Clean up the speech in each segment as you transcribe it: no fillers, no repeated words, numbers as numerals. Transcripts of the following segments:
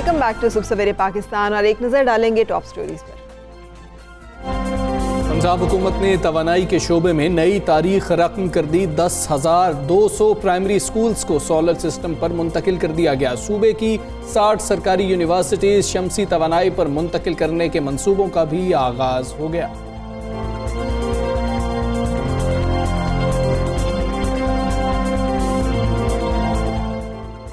Welcome back to सुबह सवेरे पाकिस्तान और एक नजर डालेंगे टॉप स्टोरीज पर। पंजाब हुकूमत ने तवानाई के शोबे में नई तारीख रकम कर दी। 10,200 प्राइमरी स्कूल्स को सोलर सिस्टम पर मुंतकिल कर दिया गया। सूबे की 60 सरकारी यूनिवर्सिटीज शमसी तवानाई पर मुंतकिल करने के मंसूबों का भी आगाज हो गया।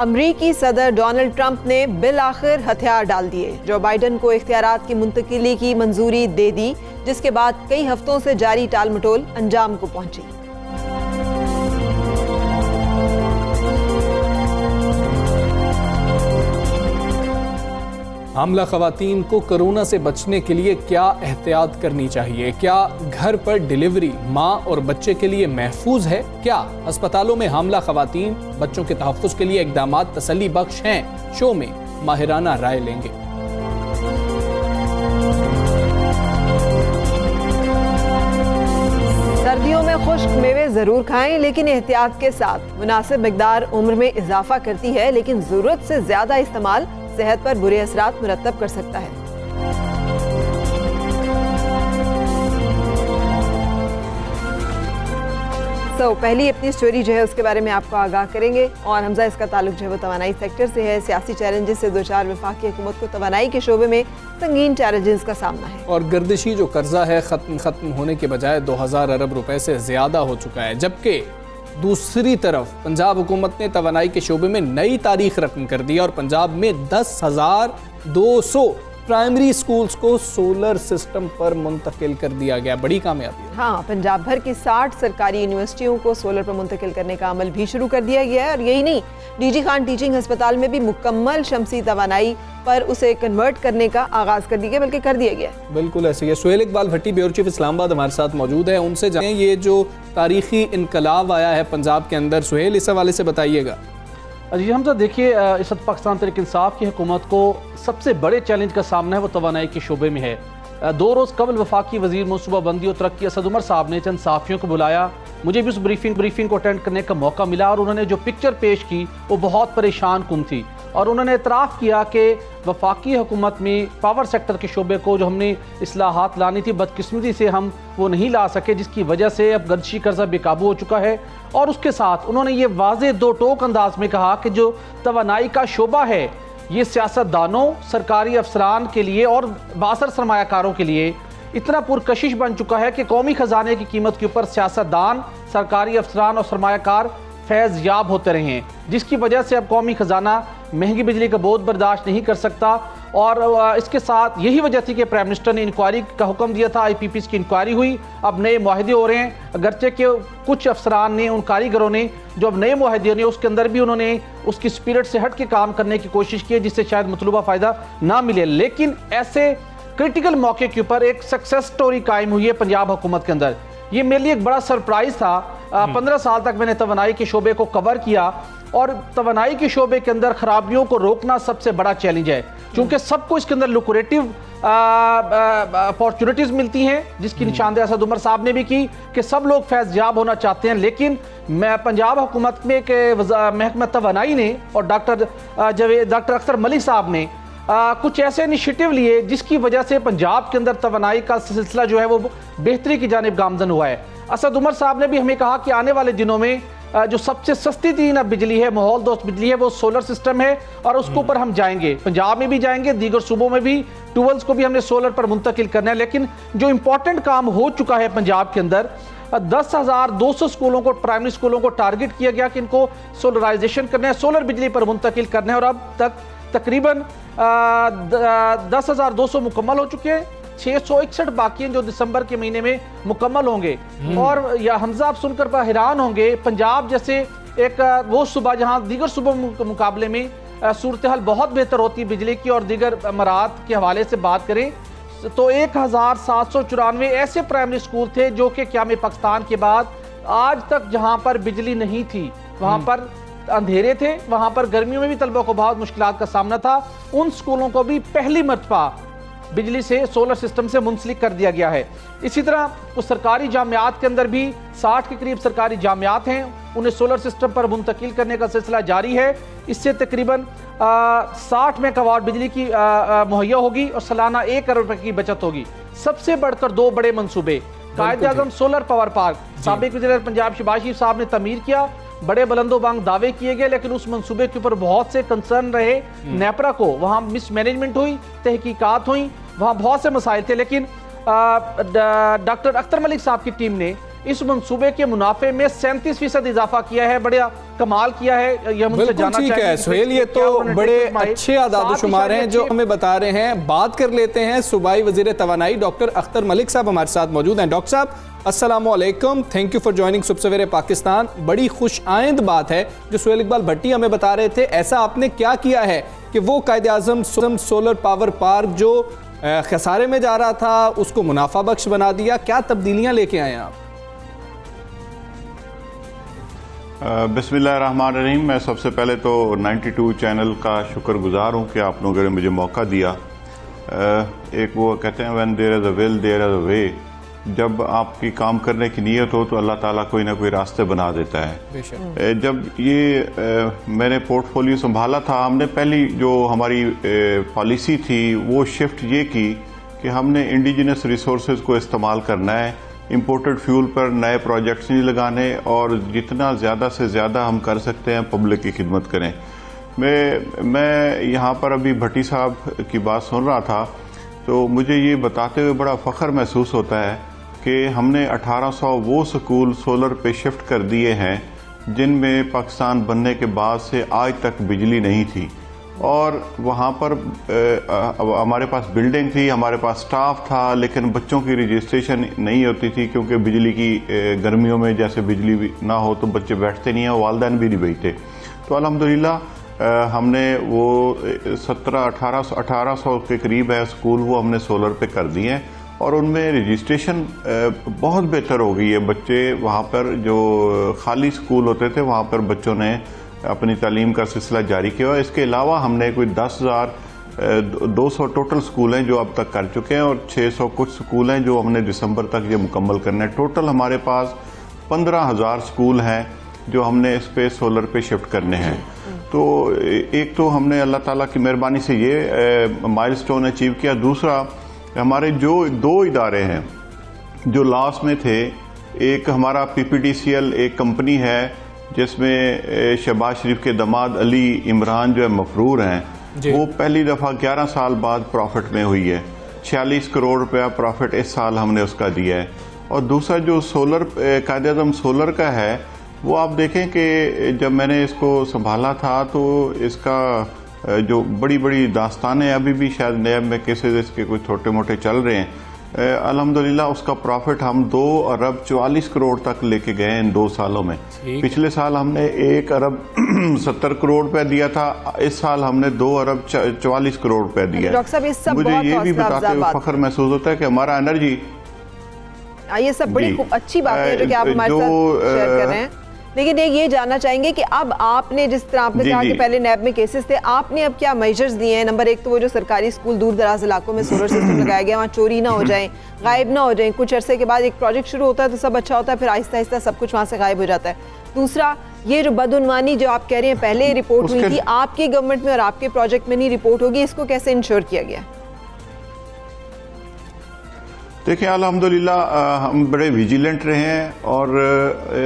अमरीकी सदर डोनाल्ड ट्रंप ने बिल आखिर हथियार डाल दिए। जो बाइडन को इख्तियारात की मुंतकिली की मंजूरी दे दी, जिसके बाद कई हफ्तों से जारी टाल मटोल अंजाम को पहुंची। हामला खवातीन को कोरोना से बचने के लिए क्या एहतियात करनी चाहिए? क्या घर पर डिलीवरी माँ और बच्चे के लिए महफूज है? क्या अस्पतालों में हामला खवातीन बच्चों के तहफ़्फ़ुज़ के लिए इक़दामात तसल्ली बख्श हैं? शो में माहिराना राय लेंगे। सर्दियों में खुश्क मेवे ज़रूर खाएं, लेकिन एहतियात के साथ। मुनासिब मिकदार उम्र में इजाफा करती है, लेकिन ज़रूरत से ज़्यादा इस्तेमाल सेहत पर बुरे असरात मुरतब कर सकता है। पहली अपनी स्टोरी जो है उसके बारे में आपको आगाह करेंगे और हमजा इसका ताल्लुक जो है वो तवानाई सेक्टर से है। सियासी चैलेंजेस से दो चार वफाकी हुकूमत को तवानाई के शोबे में संगीन चैलेंजेस का सामना है और गर्दिशी जो कर्जा है खत्म होने के बजाय 2000 अरब रुपए से ज्यादा हो चुका है। जबकि दूसरी तरफ पंजाब हुकूमत ने तवानाई के शोबे में नई तारीख रकम कर दी और पंजाब में 10,200 प्राइमरी स्कूल्स को सोलर सिस्टम पर मुंतकिल कर दिया गया। बड़ी कामयाबी है। हाँ, पंजाब भर की 60 सरकारी यूनिवर्सिटियों को सोलर पर मुंतकिल करने का अमल भी शुरू कर दिया गया है। और यही नहीं, डीजी खान टीचिंग अस्पताल में भी मुकम्मल शमसी तवानाई पर उसे कन्वर्ट करने का आगाज कर दिया गया, बल्कि कर दिया गया। बिल्कुल ऐसे ही। सुहेल इकबाल भट्टी, ब्यूरो चीफ इस्लामाबाद हमारे साथ मौजूद है। उनसे जानें ये जो तारीखी इनकलाब आया है पंजाब के अंदर, सुहेल इस हवाले से बताइएगा। जी हमजा, देखिए इस वक्त पाकिस्तान तहरीक इंसाफ की हुकूमत को सबसे बड़े चैलेंज का सामना है वो तवानाई के शोबे में है। 2 रोज़ कबल वफाकी वज़ीर मनसूबाबंदी और तरक्की असद उमर साहब ने चंद साफ़ियों को बुलाया। मुझे भी उस ब्रीफिंग को अटेंड करने का मौका मिला और उन्होंने जो पिक्चर पेश की वो बहुत परेशान कुन थी और उन्होंने एतराफ़ किया कि वफाकी हुकूमत में पावर सेक्टर के शोबे को जो हमने इस्लाहात लानी थी, बदकिस्मती से हम वो नहीं ला सके, जिसकी वजह से अब गर्दिशी कर्जा बेकाबू हो चुका है। और उसके साथ उन्होंने ये वाज़े दो टोक अंदाज में कहा कि जो तवानाई का शोबा है ये सियासतदानों, सरकारी अफसरान के लिए और बासर सरमायाकारों के लिए इतना पुरकशिश बन चुका है कि कौमी ख़जाने की कीमत के ऊपर सियासतदान, सरकारी अफसरान और सरमायाकार फैज़ याब होते रहे हैं, जिसकी वजह से अब कौमी ख़जाना महंगी बिजली का बोझ बर्दाश्त नहीं कर सकता। और इसके साथ यही वजह थी कि प्राइम मिनिस्टर ने इंक्वायरी का हुक्म दिया था। IPPs की इंक्वायरी हुई, अब नए मुआहदे हो रहे हैं। अगरचे के कुछ अफसरान ने, उन कारीगरों ने जो अब नए मुआहदे ने उसके अंदर भी उन्होंने उसकी स्पिरिट से हट के काम करने की कोशिश की, जिससे शायद मतलूबा फ़ायदा ना मिले। लेकिन ऐसे क्रिटिकल मौके के ऊपर एक सक्सेस स्टोरी कायम हुई है पंजाब हुकूमत के अंदर। ये मेरे लिए एक बड़ा सरप्राइज था। 15 साल तक मैंने तवानाई के शोबे को कवर किया और तवानाई के शोबे के अंदर खराबियों को रोकना सबसे बड़ा चैलेंज है, क्योंकि सबको इसके अंदर लुक्रेटिव अपॉर्चुनिटीज़ मिलती हैं, जिसकी निशानदेही असद उमर साहब ने भी की कि सब लोग फैज़याब होना चाहते हैं। लेकिन मैं पंजाब हुकूमत में के महकमा तवानाई ने और डॉक्टर अख्तर मलिक साहब ने कुछ ऐसे इनिशिएटिव लिए जिसकी वजह से पंजाब के अंदर तवानाई का सिलसिला जो है वो बेहतरी की जानिब गामजन हुआ है। असद उमर साहब ने भी हमें कहा कि आने वाले दिनों में जो सबसे सस्ती तीन बिजली है, माहौल दोस्त बिजली है, वो सोलर सिस्टम है और उसके ऊपर हम जाएंगे। पंजाब में भी जाएंगे, दीगर सूबों में भी ट्यूबवेल्स को भी हमने सोलर पर मुंतकिल करना है। लेकिन जो इंपॉर्टेंट काम हो चुका है पंजाब के अंदर, 10,200 स्कूलों को, प्राइमरी स्कूलों को टारगेट किया गया कि इनको सोलराइजेशन करना है, सोलर बिजली पर मुंतकिल करना है। और अब तक तकरीबन 10,200 मुकम्मल हो चुके हैं, 661 बाकी हैं जो दिसंबर के महीने में मुकम्मल होंगे। और या हमजा आप सुनकर हैरान होंगे, पंजाब जैसे एक वो सूबा जहां दीगर सूबों के मुकाबले में सूरत हाल बहुत बेहतर होती बिजली की और दीगर अमरात के हवाले से बात करें तो 1794 ऐसे प्राइमरी स्कूल थे जो कि क़याम पाकिस्तान के बाद आज तक जहां पर बिजली नहीं थी, वहां पर अंधेरे थे, वहां पर गर्मियों में भी तलबा को बहुत मुश्किलात का सामना था। उन स्कूलों को भी पहली मर्तबा बिजली से सोलर सिस्टम से मुंसलिक कर दिया गया है। इसी तरह कुछ सरकारी जामियात के अंदर भी 60 के करीब सरकारी जामियात हैं, उन्हें सोलर सिस्टम पर मुंतकिल करने का सिलसिला जारी है। इससे तकरीबन 60 मेगावाट बिजली की मुहैया होगी और सालाना 1 करोड़ रुपए की बचत होगी। सबसे बढ़कर 2 बड़े मंसूबे, कायद-ए-आज़म सोलर पावर पार्क, साबिक वज़ीर पंजाब शहबाज शरीफ साहब ने तमीर किया, बड़े बुलंदोबांग दावे किए गए, लेकिन उस मंसूबे के ऊपर बहुत से कंसर्न रहे। नेपरा को वहाँ मिसमैनेजमेंट हुई, तहकीकात हुई, वहाँ बहुत से मसाइल थे, लेकिन डॉक्टर अख्तर मलिक साहब की टीम ने इस मंसूबे के मुनाफे में 37% इजाफा किया है। बड़ा कमाल किया है। यह मुझसे जानना चाहिए सुहेल, ये तो बड़े अच्छे आदाद-ओ-शुमार हैं जो हमें बता रहे हैं। बात कर लेते हैं सूबाई वज़ीर तवानाई डॉक्टर अख्तर मलिक साहब हमारे साथ मौजूद हैं। डॉक्टर साहब अस्सलाम वालेकुम, थैंक यू फॉर ज्वाइनिंग सुबह सवेरे पाकिस्तान। बड़ी खुश आइंद बात है जो सुहेल इकबाल भट्टी हमें बता रहे थे, ऐसा आपने क्या किया है कि वो कायद-ए-आज़म सोलर पावर पार्क जो खसारे में जा रहा था उसको मुनाफा बख्श बना दिया? क्या तब्दीलियां लेके आए आप? बिस्मिल्लाहिर्रहमानिर्रहीम। मैं सबसे पहले तो 92 चैनल का शुक्रगुजार हूँ कि आप लोगों ने मुझे मौका दिया। एक वो कहते हैं when there is a will there is a way. जब आपकी काम करने की नीयत हो तो अल्लाह ताला कोई ना कोई रास्ते बना देता है। जब ये मैंने पोर्टफोलियो संभाला था, हमने पहली जो हमारी पॉलिसी थी वो शिफ्ट ये की कि हमने इंडिजिनस रिसोर्सेज को इस्तेमाल करना है, इंपोर्टेड फ्यूल पर नए प्रोजेक्ट्स नहीं लगाने और जितना ज़्यादा से ज़्यादा हम कर सकते हैं पब्लिक की खिदमत करें। मैं यहाँ पर अभी भट्टी साहब की बात सुन रहा था तो मुझे ये बताते हुए बड़ा फ़ख्र महसूस होता है कि हमने 1800 वो स्कूल सोलर पे शिफ्ट कर दिए हैं जिनमें पाकिस्तान बनने के बाद से आज तक बिजली नहीं थी। और वहाँ पर हमारे पास बिल्डिंग थी, हमारे पास स्टाफ था, लेकिन बच्चों की रजिस्ट्रेशन नहीं होती थी क्योंकि बिजली की गर्मियों में जैसे बिजली भी ना हो तो बच्चे बैठते नहीं हैं, वालिदैन भी नहीं बैठते। तो अल्हम्दुलिल्लाह हमने वो 1700-1800 के करीब है स्कूल, वो हमने सोलर पे कर दिए हैं और उनमें रजिस्ट्रेशन बहुत बेहतर हो गई है। बच्चे वहाँ पर जो खाली स्कूल होते थे वहाँ पर बच्चों ने अपनी तालीम का सिलसिला जारी किया। इसके अलावा हमने कोई 10,200 टोटल स्कूल हैं जो अब तक कर चुके हैं और 600 कुछ स्कूल हैं जो हमने दिसंबर तक ये मुकम्मल करना है। टोटल हमारे पास 15,000 स्कूल हैं जो हमने इस पे सोलर पे शिफ्ट करने हैं। तो एक तो हमने अल्लाह ताला की मेहरबानी से ये माइलस्टोन अचीव किया। दूसरा, हमारे जो 2 इदारे हैं जो लास्ट में थे, एक हमारा PPTCL एक कंपनी है जिसमें शहबाज शरीफ के दामाद अली इमरान जो है मफरूर हैं, वो पहली दफ़ा 11 साल बाद प्रॉफिट में हुई है। 46 करोड़ रुपया प्रॉफिट इस साल हमने उसका दिया है। और दूसरा जो सोलर कायद-ए-आज़म सोलर का है वो आप देखें कि जब मैंने इसको संभाला था तो इसका जो बड़ी बड़ी दास्तानें अभी भी शायद नैब में केसेस इसके कुछ छोटे मोटे चल रहे हैं। अल्हम्दुलिल्लाह उसका प्रॉफिट हम 2 अरब 44 करोड़ तक लेके गए इन 2 सालों में। पिछले साल हमने 1 अरब 70 करोड़ रुपया दिया था, इस साल हमने 2 अरब 44 करोड़ रुपया दिया। मुझे ये भी बताते हुए फख्र महसूस होता है कि हमारा एनर्जी, ये सब बड़ी अच्छी बात है जो कि आप हमारे साथ शेयर कर रहे हैं। लेकिन ये जानना चाहेंगे कि अब आपने जिस तरह आपने कहा कि पहले नैब में केसेस थे, आपने अब क्या मेजर्स दिए हैं? नंबर 1 तो वो जो सरकारी स्कूल दूर दराज इलाकों में सोलर सिस्टम लगाया गया, वहाँ चोरी ना हो जाए, गायब ना हो जाए। कुछ अरसे के बाद एक प्रोजेक्ट शुरू होता है तो सब अच्छा होता है, फिर आहिस्ता आहिस्ता सब कुछ वहाँ से गायब हो जाता है। दूसरा, ये जो बदउनवानी जो आप कह रहे हैं पहले रिपोर्ट हुई थी, आपकी गवर्नमेंट में और आपके प्रोजेक्ट में नहीं रिपोर्ट होगी, इसको कैसे इंश्योर किया गया? देखिए अल्हम्दुलिल्लाह हम बड़े विजिलेंट रहे हैं और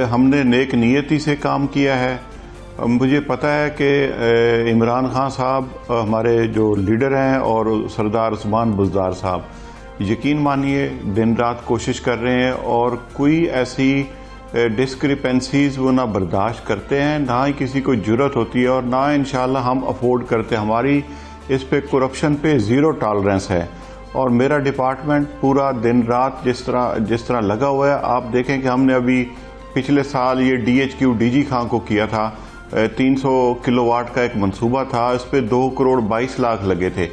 हमने नेक नियति से काम किया है। मुझे पता है कि इमरान खान साहब हमारे जो लीडर हैं और सरदार उस्मान बुज़दार साहब, यकीन मानिए दिन रात कोशिश कर रहे हैं और कोई ऐसी डिस्क्रिपेंसीज वो ना बर्दाश्त करते हैं, ना ही किसी को जुर्रत होती है और ना इंशाल्लाह हम अफोर्ड करते। हमारी इस पे करप्शन पे ज़ीरो टॉलरेंस है और मेरा डिपार्टमेंट पूरा दिन रात जिस तरह लगा हुआ है। आप देखें कि हमने अभी पिछले साल ये DHQ DG खां को किया था, 300 किलोवाट का एक मंसूबा था, इस पे 2 करोड़ 22 लाख लगे थे।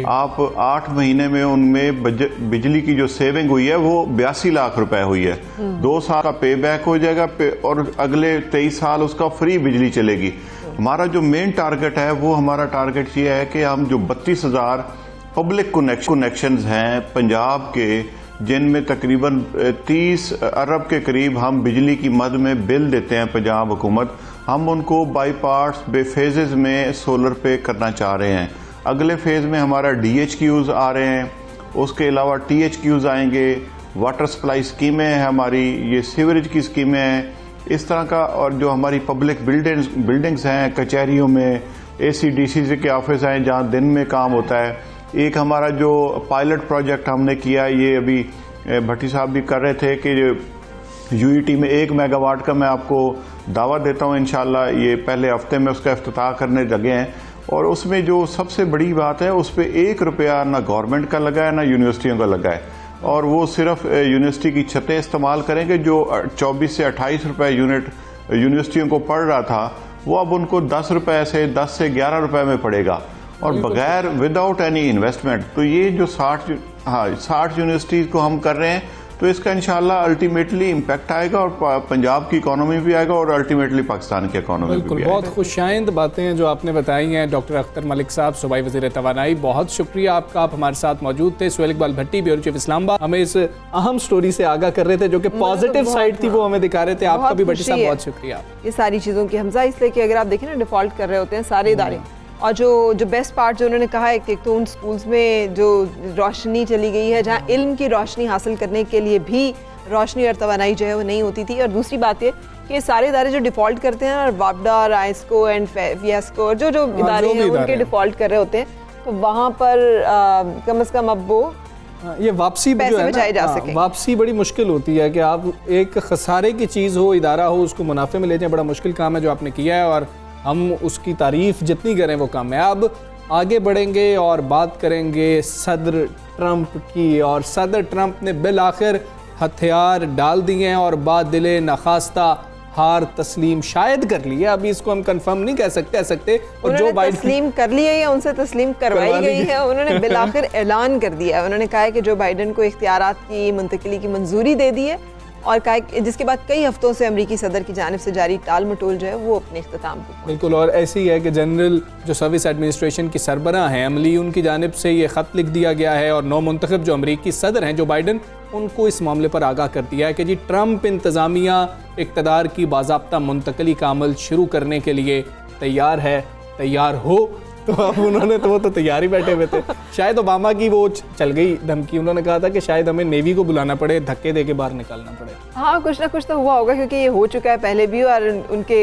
आप 8 महीने में उनमें बिजली की जो सेविंग हुई है वो 82 लाख रुपए हुई है। 2 साल का पे बैक हो जाएगा और अगले 23 साल उसका फ्री बिजली चलेगी। हमारा जो मेन टारगेट है वो हमारा टारगेट ये है कि हम जो 32,000 पब्लिक कनेक्शंस हैं पंजाब के, जिनमें तकरीबन 30 अरब के करीब हम बिजली की मद में बिल देते हैं पंजाब हुकूमत। हम उनको बाई पार्ट्स बेफेजेस में सोलर पे करना चाह रहे हैं। अगले फेज़ में हमारा DHQs आ रहे हैं, उसके अलावा THQs आएंगे, वाटर सप्लाई स्कीमें हैं हमारी, ये सीवरेज की स्कीमें हैं, इस तरह का। और जो हमारी पब्लिक बिल्डिंग्स हैं, कचहरियों में ACDC के ऑफिस हैं जहाँ दिन में काम होता है। एक हमारा जो पायलट प्रोजेक्ट हमने किया, ये अभी भट्टी साहब भी कर रहे थे कि UET में 1 मेगावाट का मैं आपको दावा देता हूँ, इंशाल्लाह ये पहले हफ्ते में उसका इफ्तिताह करने लगे हैं। और उसमें जो सबसे बड़ी बात है, उस पर 1 रुपया ना गवर्नमेंट का लगा है ना यूनिवर्सिटियों का लगा है, और वो सिर्फ यूनिवर्सिटी की छतें इस्तेमाल करेंगे। जो 24 से 28 रुपए यूनिट यूनिवर्सिटियों को पड़ रहा था, वो अब उनको 10 रुपए से 10 से 11 रुपए में पड़ेगा, और बगैर विदाउट एनी इन्वेस्टमेंट। तो ये जो 60 यूनिवर्सिटीज़ को हम कर रहे हैं, तो इसका इंशाल्लाह अल्टीमेटली इम्पैक्ट आएगा और पंजाब की इकोनॉमी भी आएगा और अल्टीमेटली पाकिस्तान की इकोनॉमी भी आएगा। बहुत खुशाइंद बातें हैं जो आपने बताई हैं डॉक्टर अख्तर मलिक साहब, सूबाई वज़ीर तवानाई। बहुत शुक्रिया आपका, आप हमारे साथ मौजूद थे। सुहेल इकबाल भट्टी, ब्यूरो चीफ इस्लामाबाद, हमें इस अहम स्टोरी से आगाह कर रहे थे जो कि पॉजिटिव साइड थी, वो हमें दिखा रहे थे। आपका भी भट्टी साहब बहुत शुक्रिया। ये सारी चीज़ों की हमजा, इसलिए कि अगर आप देखें ना, डिफ़ॉल्ट कर रहे होते हैं सारे इदारे। और जो बेस्ट पार्ट जो उन्होंने कहा है, एक तो उन स्कूल्स में जो रोशनी चली गई है, जहाँ इल्म की रोशनी हासिल करने के लिए भी रोशनी और तवानाई जो है वो नहीं होती थी। और दूसरी बात ये कि सारे इदारे जो डिफ़ॉल्ट करते हैं, और वापडा और आइस्को एंड फियास्को और जो इदारे हैं उनके डिफ़ॉल्ट कर रहे होते हैं, तो वहाँ पर कम से कम अब वो ये वापसी जो है ना, वापसी बड़ी मुश्किल होती है कि आप एक खसारे की चीज़ हो, इदारा हो, उसको मुनाफे में ले जाएं। बड़ा मुश्किल काम है जो आपने किया है, और हम उसकी तारीफ़ जितनी करें वो कम है। अब आगे बढ़ेंगे और बात करेंगे सदर ट्रंप की। और सदर ट्रंप ने बिल आखिर हथियार डाल दिए हैं और बाद दिले नखास्ता हार तस्लीम शायद कर ली है। अभी इसको हम कंफर्म नहीं कह सकते। और जो बाइडेन तस्लीम कर ली है या उनसे तस्लीम करवाई गई है, उन्होंने बिल आखिर ऐलान कर दिया है। उन्होंने कहा है कि जो बाइडेन को इख्तियारात की मुंतकिली की मंजूरी दे दी है, और कहा जिसके बाद कई हफ्तों से अमरीकी सदर की जानिब से जारी टाल मटोल जो है वो अपने इख्तिताम को। बिल्कुल, और ऐसे ही है कि जनरल जो सर्विस एडमिनिस्ट्रेशन की सरबराह हैं अमली, उनकी जानिब से ये ख़त लिख दिया गया है, और नौ मुंतखब जो अमरीकी सदर हैं जो बाइडेन, उनको इस मामले पर आगाह कर दिया है कि जी ट्रंप इंतज़ामिया इक़्तिदार की बाज़ाब्ता मुंतकली का अमल शुरू करने के लिए तैयार है, तैयार हो। तो अब उन्होंने वो तो तैयार ही बैठे हुए थे। शायद ओबामा की वो चल गई धमकी, उन्होंने कहा था कि शायद हमें नेवी को बुलाना पड़े, धक्के दे के बाहर निकालना पड़े। हाँ, कुछ ना कुछ तो हुआ होगा, क्योंकि ये हो चुका है पहले भी, और उनके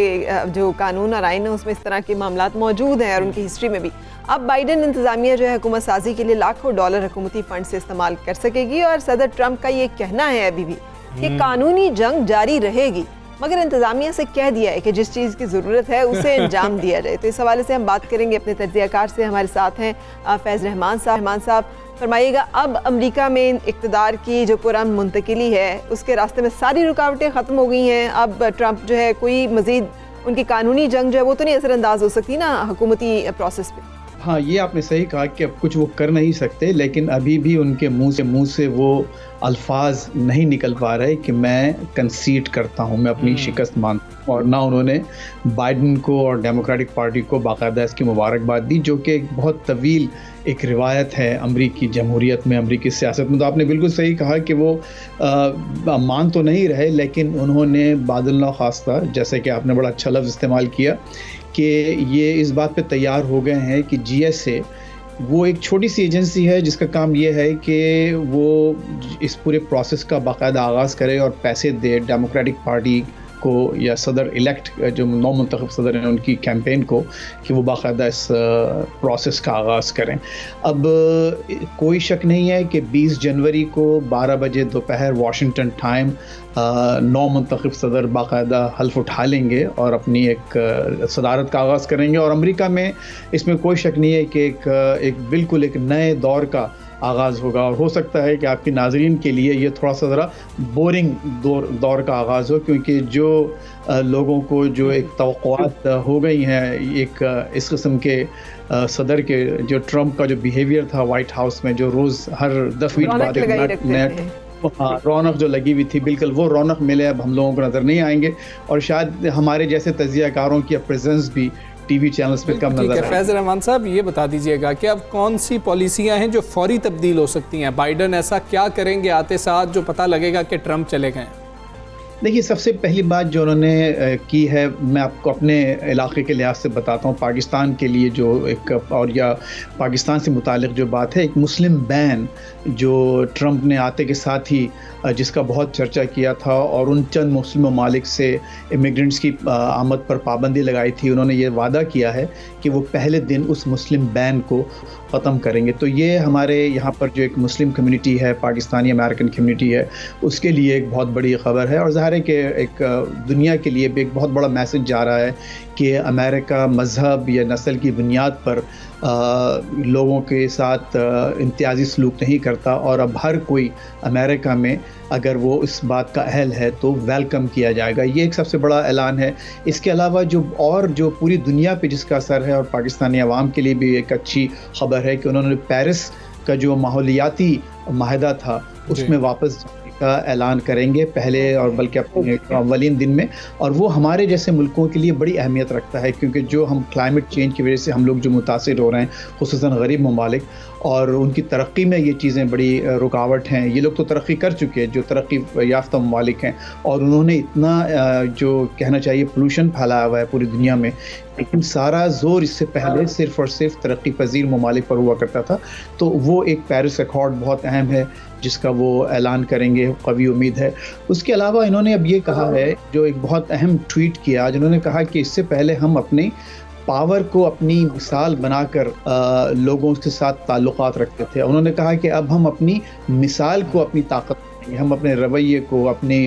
जो कानून और आइन है उसमें इस तरह के मामलात मौजूद हैं, और उनकी हिस्ट्री में भी। अब बाइडेन इंतज़ामिया जो है हुकूमत साजी के लिए लाखों डॉलर हुकूमती फंड से इस्तेमाल कर सकेगी, और सदर ट्रंप का ये कहना है अभी भी कि कानूनी जंग जारी रहेगी, मगर इंतज़ामिया से कह दिया है कि जिस चीज़ की ज़रूरत है उसे अंजाम दिया जाए। तो इस हवाले से हम बात करेंगे अपने तज्ज़ियाकार से। हमारे साथ हैं फैज़ रहमान साहब। फरमाइएगा, अब अमेरिका में इक़्तिदार की जो पुरअमन मुंतकिली है उसके रास्ते में सारी रुकावटें ख़त्म हो गई हैं। अब ट्रंप जो है कोई मज़ीद उनकी कानूनी जंग जो है वो तो नहीं असरअंदाज हो सकती ना हुकूमती प्रोसेस पे। हाँ, ये आपने सही कहा कि अब कुछ वो कर नहीं सकते, लेकिन अभी भी उनके मुंह से वो अल्फाज नहीं निकल पा रहे कि मैं कंसीड करता हूँ, मैं अपनी शिकस्त मानता हूँ। और ना उन्होंने बाइडेन को और डेमोक्रेटिक पार्टी को बाकायदा इसकी मुबारकबाद दी, जो कि एक बहुत तवील एक रिवायत है अमरीकी जमहूरियत में, अमरीकी सियासत में। तो आपने बिल्कुल सही कहा कि वो मान तो नहीं रहे, लेकिन उन्होंने बादल खास्ता, जैसे कि आपने बड़ा अच्छा लफ्ज़ इस्तेमाल किया, कि ये इस बात पे तैयार हो गए हैं कि GSA वो एक छोटी सी एजेंसी है जिसका काम ये है कि वो इस पूरे प्रोसेस का बाकायदा आगाज़ करे और पैसे दे डेमोक्रेटिक पार्टी को या सदर इलेक्ट जो नौ मुंतखब सदर हैं उनकी कैंपेन को, कि वो बाकायदा इस प्रोसेस का आगाज़ करें। अब कोई शक नहीं है कि 20 जनवरी को 12 बजे दोपहर वाशिंगटन टाइम 9 मुंतखब सदर बाकायदा हल्फ उठा लेंगे और अपनी एक सदारत का आगाज़ करेंगे। और अमेरिका में इसमें कोई शक नहीं है कि एक बिल्कुल एक नए दौर का आगाज़ होगा। और हो सकता है कि आपके नाज़रीन के लिए ये थोड़ा सा ज़रा बोरिंग दौर का आगाज़ हो, क्योंकि जो लोगों को जो एक तवक्कुआत हो गई हैं एक इस किस्म के सदर के, जो ट्रंप का जो बिहेवियर था वाइट हाउस में, जो रोज़ हर 10 मिनट बाद एक नया रौनक जो लगी हुई थी, बिल्कुल वो रौनक मिले अब हम लोगों को नज़र नहीं आएंगे। और शायद हमारे जैसे तज्ज़ियाकारों की प्रेजेंस भी टीवी चैनल्स पे कम ठीक नजर है। फैज़ रहमान साहब, ये बता दीजिएगा कि अब कौन सी पॉलिसियां हैं जो फौरी तब्दील हो सकती हैं? बाइडन ऐसा क्या करेंगे आते साथ जो पता लगेगा कि ट्रंप चले गए? देखिए, सबसे पहली बात जो उन्होंने की है, मैं आपको अपने इलाके के लिहाज से बताता हूँ, पाकिस्तान के लिए जो एक और या पाकिस्तान से मुतालिक जो बात है, एक मुस्लिम बैन जो ट्रंप ने आते के साथ ही जिसका बहुत चर्चा किया था और उन चंद मुस्लिम ममालिक से इमिग्रेंट्स की आमद पर पाबंदी लगाई थी, उन्होंने ये वादा किया है कि वो पहले दिन उस मुस्लिम बैन को ख़त्म करेंगे। तो ये हमारे यहाँ पर जो एक मुस्लिम कम्युनिटी है, पाकिस्तानी अमेरिकन कम्युनिटी है, उसके लिए एक बहुत बड़ी ख़बर है और ज़ाहिर है कि एक दुनिया के लिए भी एक बहुत बड़ा मैसेज जा रहा है कि अमेरिका मज़हब या नस्ल की बुनियाद पर लोगों के साथ इम्तियाजी सलूक नहीं करता और अब हर कोई अमेरिका में अगर वो इस बात का अहल है तो वेलकम किया जाएगा। ये एक सबसे बड़ा ऐलान है। इसके अलावा जो पूरी दुनिया पे जिसका असर है और पाकिस्तानी अवाम के लिए भी एक अच्छी खबर है कि उन्होंने पेरिस का जो माहौलियाती माहिदा था उसमें वापस का ऐलान करेंगे पहले और बल्कि अपने अव्वलीन दिन में, और वो हमारे जैसे मुल्कों के लिए बड़ी अहमियत रखता है क्योंकि जो हम क्लाइमेट चेंज की वजह से हम लोग जो मुतासिर हो रहे हैं, खुसूसन गरीब ममालिक, और उनकी तरक्की में ये चीज़ें बड़ी रुकावट हैं। ये लोग तो तरक्की कर चुके हैं जो तरक्की याफ्ता ममालिक हैं और उन्होंने इतना जो कहना चाहिए पोल्यूशन फैलाया हुआ है पूरी दुनिया में, लेकिन सारा जोर इससे पहले सिर्फ और सिर्फ तरक्की पजीर ममालिक पर हुआ करता था। तो वो एक पेरिस अकॉर्ड बहुत अहम है जिसका वो ऐलान करेंगे, कवी उम्मीद है। उसके अलावा इन्होंने अब ये कहा है, जो एक बहुत अहम ट्वीट किया आज, इन्होंने कहा कि इससे पहले हम अपने पावर को अपनी मिसाल बनाकर लोगों के साथ ताल्लुकात रखते थे। उन्होंने कहा कि अब हम अपनी मिसाल को अपनी ताकत, हम अपने रवैये को, अपने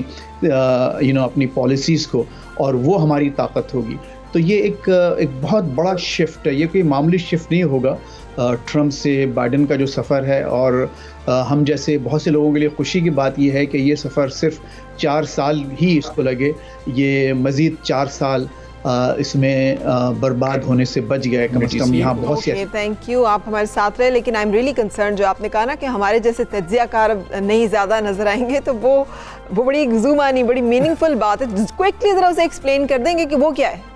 अपनी पॉलिसीज़ को, और वो हमारी ताकत होगी। तो ये एक बहुत बड़ा शिफ्ट है। ये कोई मामूली शिफ्ट नहीं होगा ट्रंप से बाइडन का जो सफ़र है, और हम जैसे बहुत से लोगों के लिए खुशी की बात ये है कि ये सफ़र सिर्फ 4 साल ही इसको लगे, ये मज़ीद 4 साल इसमें बर्बाद होने से बच गए कम से कम। यहाँ बहुत सी थैंक यू, आप हमारे साथ रहे, लेकिन आई एम रियली कंसर्न जो आपने कहा ना कि हमारे जैसे तज्जियाकार नहीं ज़्यादा नजर आएंगे, तो वो बड़ी ज़ुबानी बड़ी मीनिंगफुल बात है। क्विकली ज़रा उसे एक्सप्लेन कर देंगे कि वो क्या है?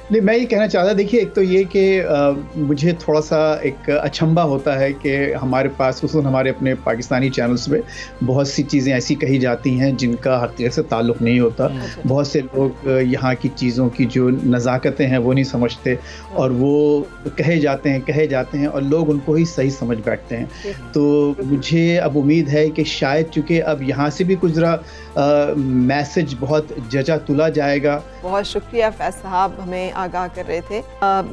नहीं, मैं ये कहना चाहता, देखिए, एक तो ये कि मुझे थोड़ा सा एक अचंभा होता है कि हमारे पास खुसूसन हमारे अपने पाकिस्तानी चैनल्स पे बहुत सी चीज़ें ऐसी कही जाती हैं जिनका हकीकत से ताल्लुक़ नहीं होता। बहुत से लोग यहाँ की चीज़ों की जो नज़ाकतें हैं वो नहीं समझते और वो कहे जाते हैं और लोग उनको ही सही समझ बैठते हैं। तो मुझे अब उम्मीद है कि शायद चूँकि अब यहाँ से भी कुछ ज़रा मैसेज बहुत जजा तुला जाएगा। बहुत शुक्रिया फैज़ साहब, हमें आगाह कर रहे थे।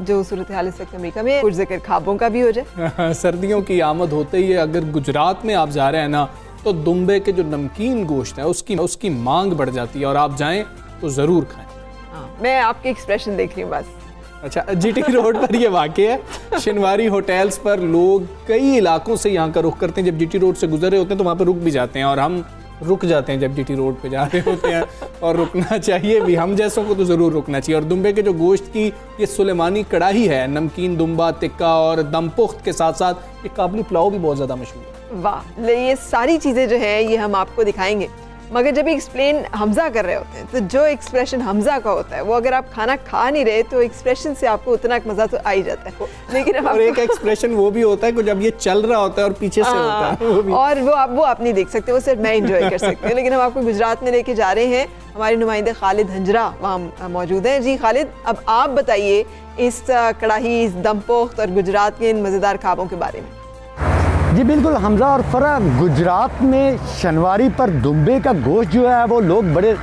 जो सूरत हाल इस वक्त अमेरिका में, कुछ जिक्र ख्वाबों का भी हो जाए। सर्दियों की आमद होते ही अगर गुजरात में आप जा रहे हैं ना, तो दुम्बे के जो नमकीन गोश्त है उसकी मांग बढ़ जाती है और आप जाएं तो ज़रूर खाएं। मैं आपके एक्सप्रेशन देख रही हूँ बस। अच्छा, जीटी रोड पर ये वाक़या है। शिनवारी होटल्स पर लोग कई इलाकों से यहाँ का रुख करते हैं। जब जीटी रोड से गुजर रहे होते हैं तो वहाँ पर रुक भी जाते हैं, और हम रुक जाते हैं जब जीटी रोड पे जा रहे होते हैं, और रुकना चाहिए भी, हम जैसों को तो ज़रूर रुकना चाहिए। और दुम्बे के जो गोश्त की ये सुलेमानी कढ़ाई है, नमकीन दुम्बा, टिक्का और दमपुख्त के साथ साथ ये काबली पुलाव भी बहुत ज़्यादा मशहूर है। वाह, ये सारी चीज़ें जो हैं ये हम आपको दिखाएंगे, मगर जब एक्सप्लेन हमजा कर रहे होते हैं तो जो एक्सप्रेशन हमजा का होता है वो अगर आप खाना खा नहीं रहे तो एक्सप्रेशन से आपको उतना मज़ा तो आ ही जाता है। लेकिन और एक एक्सप्रेशन वो भी होता है कि जब ये चल रहा होता है और पीछे से होता है वो भी, और वो आप नहीं देख सकते, वो सिर्फ मैं एंजॉय कर सकती हूँ। लेकिन हम आपको गुजरात में लेके जा रहे हैं, हमारे नुमाइंदे खालिद हंजरा वहाँ मौजूद हैं। जी खालिद, अब आप बताइए इस कढ़ाई, इस दमपुख्त और गुजरात के इन मज़ेदार ख्वाबों के बारे में। जी बिल्कुल हमजा और फरा, गुजरात में शनवारी पर दुम्बे का गोश्त जो है वो लोग बड़े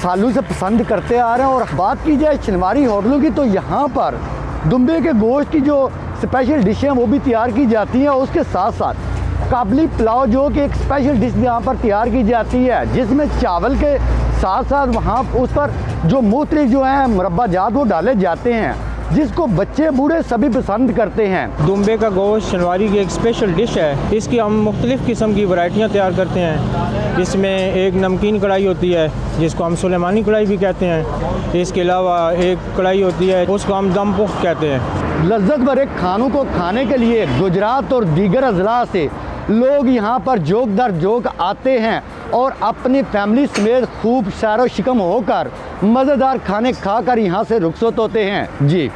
सालों से पसंद करते आ रहे हैं। और बात की जाए शनवारी होटलों की तो यहाँ पर दुम्बे के गोश्त की जो स्पेशल डिश हैं वो भी तैयार की जाती हैं, और उसके साथ साथ काबली पुलाव जो कि एक स्पेशल डिश यहाँ पर तैयार की जाती है, जिसमें चावल के साथ साथ वहाँ उस पर जो मुख्तलिफ जो हैं मुरब्बा जात वो डाले जाते हैं, जिसको बच्चे बूढ़े सभी पसंद करते हैं। दुम्बे का गोश्त शनवारी की एक स्पेशल डिश है। इसकी हम मुख्तलिफ़ किस्म की वैरायटियाँ तैयार करते हैं। इसमें एक नमकीन कढ़ाई होती है जिसको हम सुलेमानी कढ़ाई भी कहते हैं। इसके अलावा एक कढ़ाई होती है उसको हम दमपुख्त कहते हैं। लज्जत भरे खानों को खाने के लिए गुजरात और दीगर अजला से लोग यहाँ पर जोक दर जोक आते हैं और अपनी फैमिली समेत खूब सैरो शिकम होकर मज़ेदार खाने खाकर यहाँ से रुखसत होते हैं। जी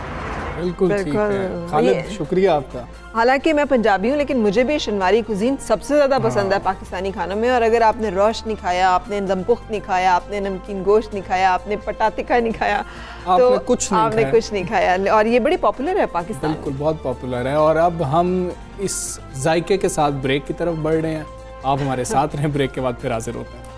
बिल्कुल ठीक बिल्कुल। है खालिद, ये- शुक्रिया आपका। हालांकि मैं पंजाबी हूँ लेकिन मुझे भी शनवारी कुजीन सबसे ज़्यादा पसंद है पाकिस्तानी खानों में। और अगर आपने रोश नहीं खाया, आपने दमपुख्त नहीं खाया, आपने नमकीन गोश्त नहीं खाया, आपने पटातिका नहीं खाया, आपने कुछ नहीं आपने खाया। कुछ नहीं खाया। और ये बड़ी पॉपुलर है पाकिस्तान में। बिल्कुल बहुत पॉपुलर है। और अब हम इस जायके के साथ ब्रेक की तरफ बढ़ रहे हैं। आप हमारे साथ रहें, ब्रेक के बाद फिर हाजिर होते हैं।